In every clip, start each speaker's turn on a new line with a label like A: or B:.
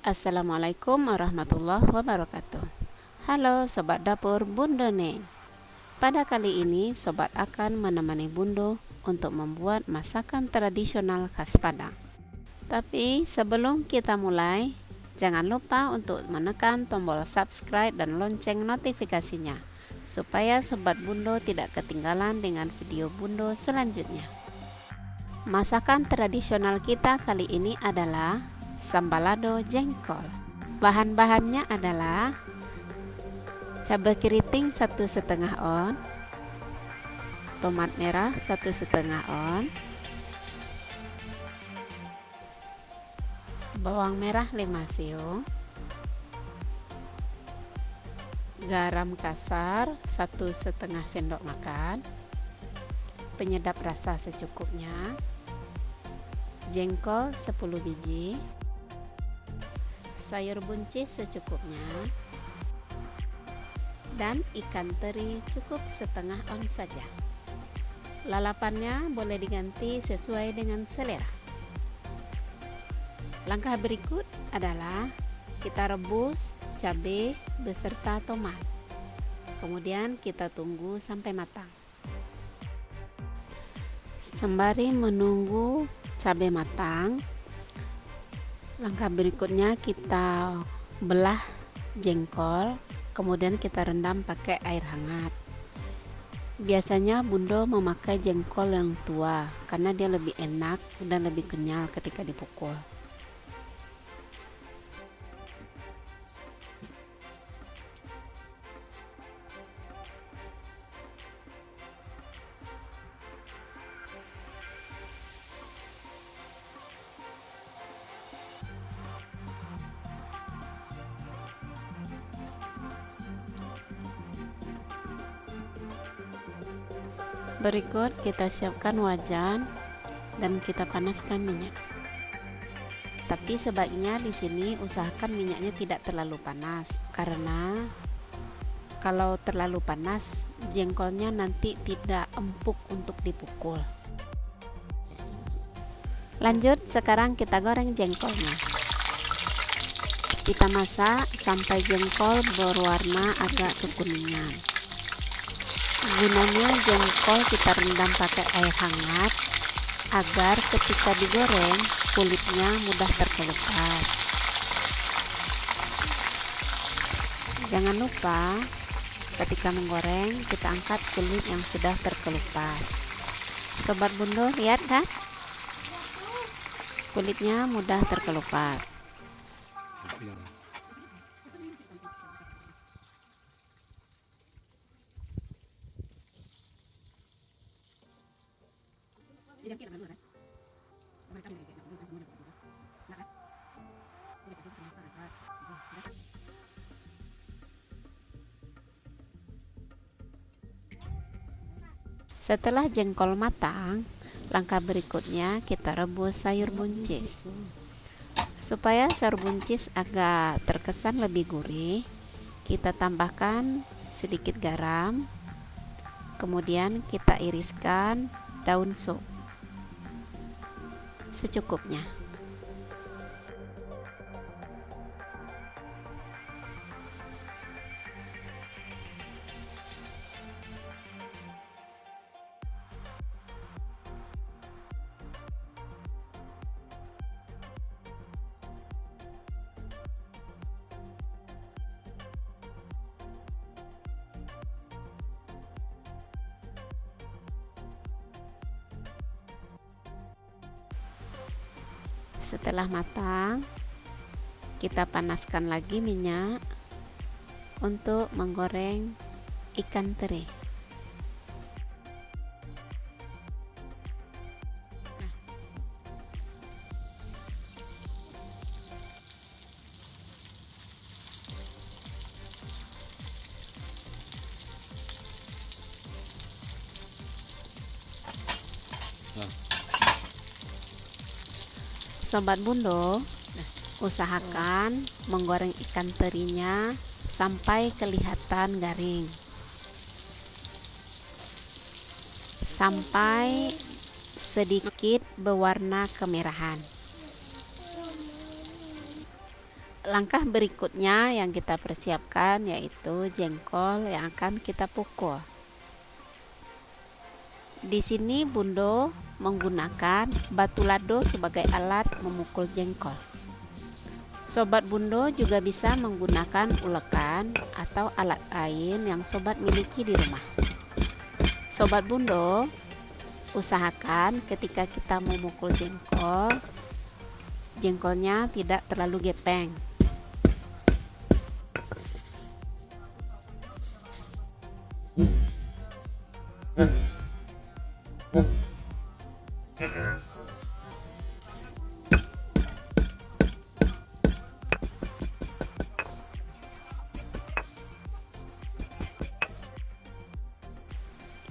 A: Assalamualaikum warahmatullahi wabarakatuh. Halo Sobat Dapur Bundo Neng. Pada kali ini Sobat akan menemani Bundo untuk membuat masakan tradisional khas Padang. Tapi sebelum kita mulai, jangan lupa untuk menekan tombol subscribe dan lonceng notifikasinya, supaya Sobat Bundo tidak ketinggalan dengan video Bundo selanjutnya. Masakan tradisional kita kali ini adalah sambalado jengkol. Bahan-bahannya adalah cabai keriting 1,5 on, tomat merah 1,5 on, bawang merah 5 siung, garam kasar 1,5 sendok makan, penyedap rasa secukupnya, jengkol 10 biji, sayur buncis secukupnya, dan ikan teri cukup setengah on saja. Lalapannya boleh diganti sesuai dengan selera. Langkah berikut adalah kita rebus cabai beserta tomat. Kemudian kita tunggu sampai matang. Sembari menunggu cabai matang, langkah berikutnya kita belah jengkol, kemudian kita rendam pakai air hangat. Biasanya Bundo memakai jengkol yang tua karena dia lebih enak dan lebih kenyal ketika dipukul. Berikut kita siapkan wajan dan kita panaskan minyak. Tapi sebaiknya di sini usahakan minyaknya tidak terlalu panas, karena kalau terlalu panas jengkolnya nanti tidak empuk untuk dipukul. Lanjut, sekarang kita goreng jengkolnya. Kita masak sampai jengkol berwarna agak kekuningan. Gunanya jengkol kita rendam pakai air hangat agar ketika digoreng kulitnya mudah terkelupas. Jangan lupa ketika menggoreng kita angkat kulit yang sudah terkelupas. Sobat Bundo, lihat kan? Kulitnya mudah terkelupas. Setelah jengkol matang, langkah berikutnya kita rebus sayur buncis. Supaya sayur buncis agak terkesan lebih gurih, kita tambahkan sedikit garam, kemudian kita iriskan daun sup secukupnya. Setelah matang, kita panaskan lagi minyak untuk menggoreng ikan teri. Sobat Bundo, usahakan menggoreng ikan terinya sampai kelihatan garing, sampai sedikit berwarna kemerahan. Langkah berikutnya yang kita persiapkan yaitu jengkol yang akan kita pukul. Di sini Bundo menggunakan batu lado sebagai alat memukul jengkol. Sobat Bundo juga bisa menggunakan ulekan atau alat lain yang sobat miliki di rumah. Sobat Bundo, usahakan ketika kita memukul jengkol, jengkolnya tidak terlalu gepeng.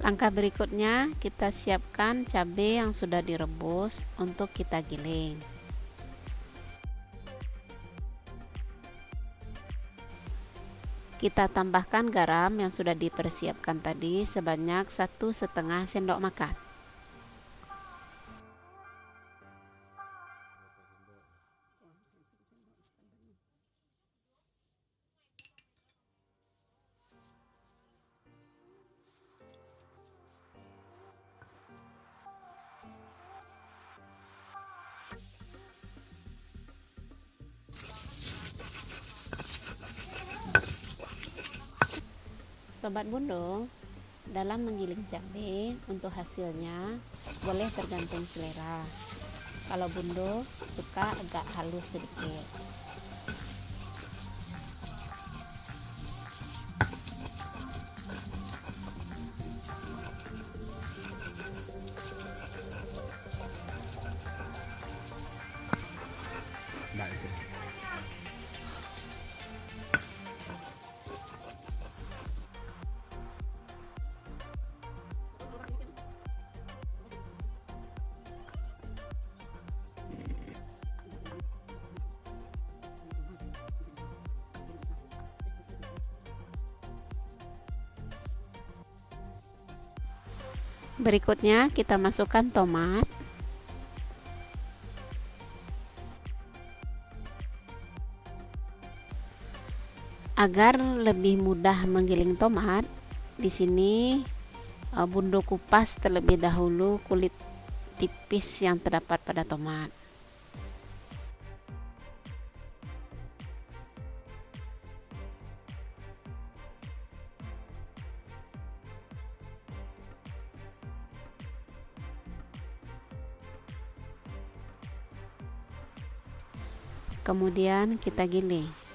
A: Langkah berikutnya, kita siapkan cabai yang sudah direbus untuk kita giling. Kita tambahkan garam yang sudah dipersiapkan tadi sebanyak 1,5 sendok makan. Sobat Bundo, dalam menggiling cabai untuk hasilnya boleh tergantung selera. Kalau Bundo suka agak halus sedikit. Berikutnya kita masukkan tomat. Agar lebih mudah menggiling tomat, di sini Bundo kupas terlebih dahulu kulit tipis yang terdapat pada tomat. Kemudian kita giling.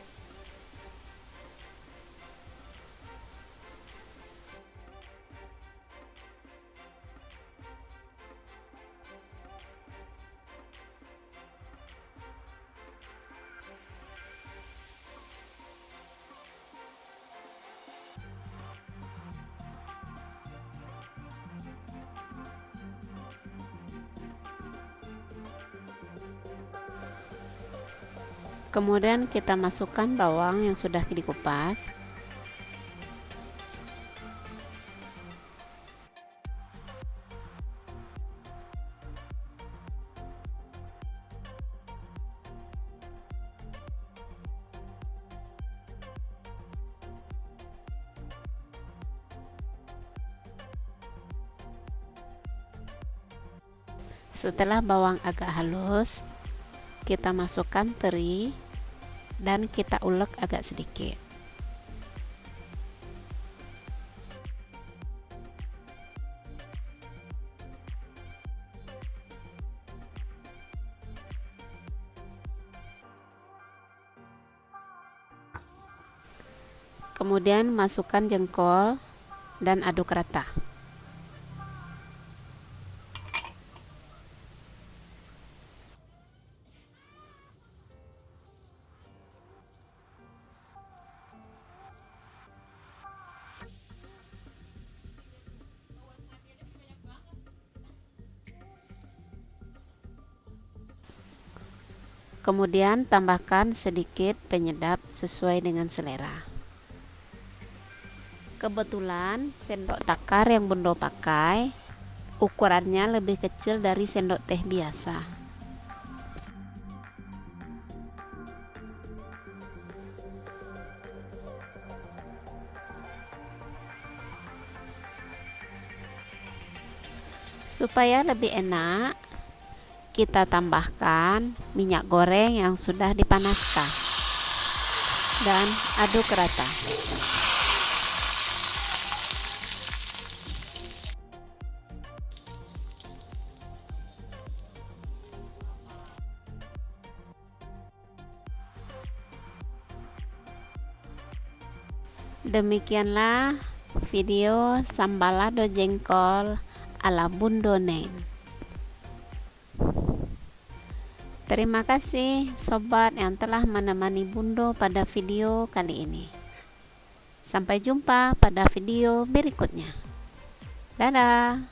A: Kemudian kita masukkan bawang yang sudah dikupas. Setelah bawang agak halus, kita masukkan teri dan kita ulek agak sedikit. Kemudian masukkan jengkol dan aduk rata. Kemudian tambahkan sedikit penyedap sesuai dengan selera. Kebetulan sendok takar yang Bunda pakai ukurannya lebih kecil dari sendok teh biasa. Supaya lebih enak, kita tambahkan minyak goreng yang sudah dipanaskan dan aduk rata. Demikianlah video sambal lado jengkol ala Bundone. Terima kasih sobat yang telah menemani Bundo pada video kali ini. Sampai jumpa pada video berikutnya. Dadah.